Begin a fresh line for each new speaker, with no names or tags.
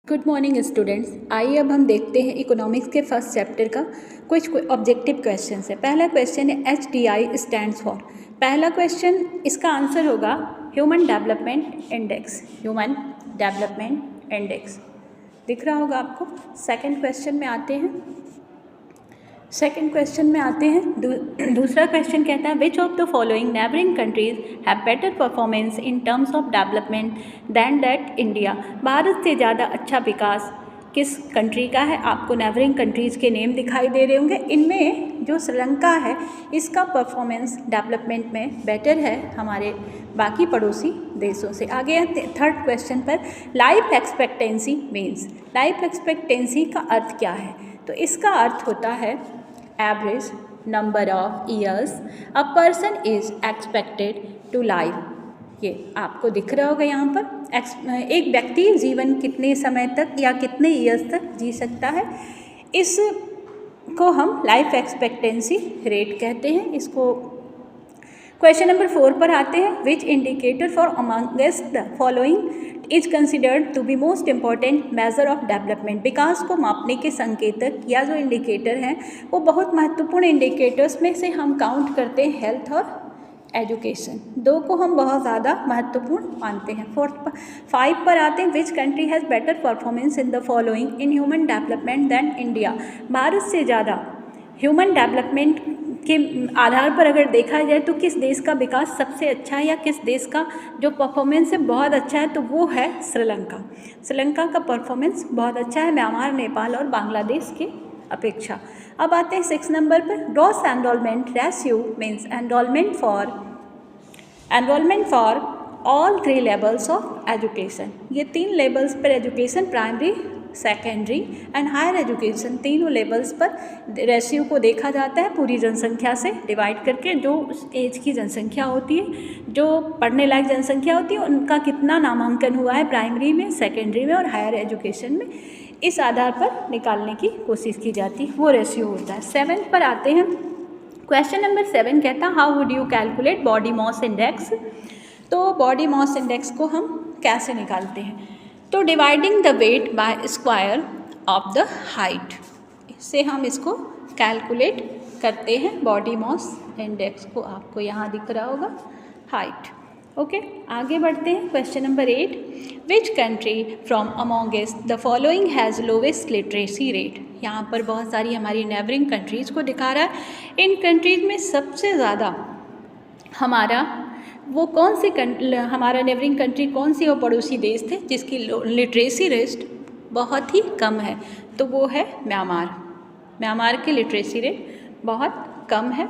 Good morning students. आइए अब हम देखते हैं इकोनॉमिक्स के फर्स्ट चैप्टर का कुछ ऑब्जेक्टिव क्वेश्चन है। पहला क्वेश्चन है HDI स्टैंड्स फॉर। पहला क्वेश्चन, इसका आंसर होगा human development index. Human development index दिख रहा होगा आपको। सेकंड क्वेश्चन में आते हैं। दूसरा क्वेश्चन कहता है which of the following neighbouring countries have better performance in terms of development than that India. भारत से ज़्यादा अच्छा विकास किस कंट्री का है। आपको नेबरिंग कंट्रीज़ के नेम दिखाई दे रहे होंगे। इनमें जो श्रीलंका है इसका परफॉर्मेंस डेवलपमेंट में बेटर है हमारे बाकी पड़ोसी देशों से। आगे थर्ड क्वेश्चन पर, life expectancy means. Life expectancy का अर्थ क्या है? तो इसका अर्थ होता है average number of years a person is expected to live. ये आपको दिख रहा होगा यहाँ पर। एक व्यक्ति जीवन कितने समय तक या कितने ईयर्स तक जी सकता है, इसको हम लाइफ एक्सपेक्टेंसी रेट कहते हैं। इसको क्वेश्चन नंबर 4 पर आते हैं। Which indicator for amongst the following is considered to be most important major of development. विकास को मापने के संकेतक या जो इंडिकेटर हैं वो बहुत महत्वपूर्ण इंडिकेटर्स में से हम काउंट करते हैं हेल्थ और एजुकेशन। दो को हम बहुत ज़्यादा महत्वपूर्ण मानते हैं। 5 पर आते हैं। Which country has better performance in the following in human development than India. भारत से ज़्यादा ह्यूमन डेवलपमेंट के आधार पर अगर देखा जाए तो किस देश का विकास सबसे अच्छा है या किस देश का जो परफॉर्मेंस है बहुत अच्छा है, तो वो है श्रीलंका। श्रीलंका का परफॉर्मेंस बहुत अच्छा है म्यांमार, नेपाल और बांग्लादेश के अपेक्षा। अब आते हैं 6 नंबर पर। Gross enrolment ratio means enrolment for all 3 levels of education. ये 3 लेवल्स पर education, primary, secondary and higher education, तीनों लेवल्स पर रेशियो को देखा जाता है पूरी जनसंख्या से डिवाइड करके। जो उस एज की जनसंख्या होती है, जो पढ़ने लायक जनसंख्या होती है, उनका कितना नामांकन हुआ है प्राइमरी में, सेकेंडरी में और हायर एजुकेशन में, इस आधार पर निकालने की कोशिश की जाती है, वो रेशियो होता है। 7 पर आते हैं। क्वेश्चन नंबर 7 कहता है how would you calculate body mass index. तो बॉडी मास इंडेक्स को हम कैसे निकालते हैं? तो dividing the weight by square of the height, इससे हम इसको कैलकुलेट करते हैं बॉडी मास इंडेक्स को। आपको यहाँ दिख रहा होगा हाइट। ओके, आगे बढ़ते हैं। Question number 8, which country from amongst the following has lowest literacy rate. यहाँ पर बहुत सारी हमारी नेबरिंग कंट्रीज़ को दिखा रहा है। इन कंट्रीज़ में सबसे ज़्यादा हमारा वो कौन सी हमारा नेबरिंग कंट्री कौन सी और पड़ोसी देश थे जिसकी लिटरेसी रेट बहुत ही कम है? तो वो है म्यांमार। म्यांमार की लिटरेसी रेट बहुत कम है।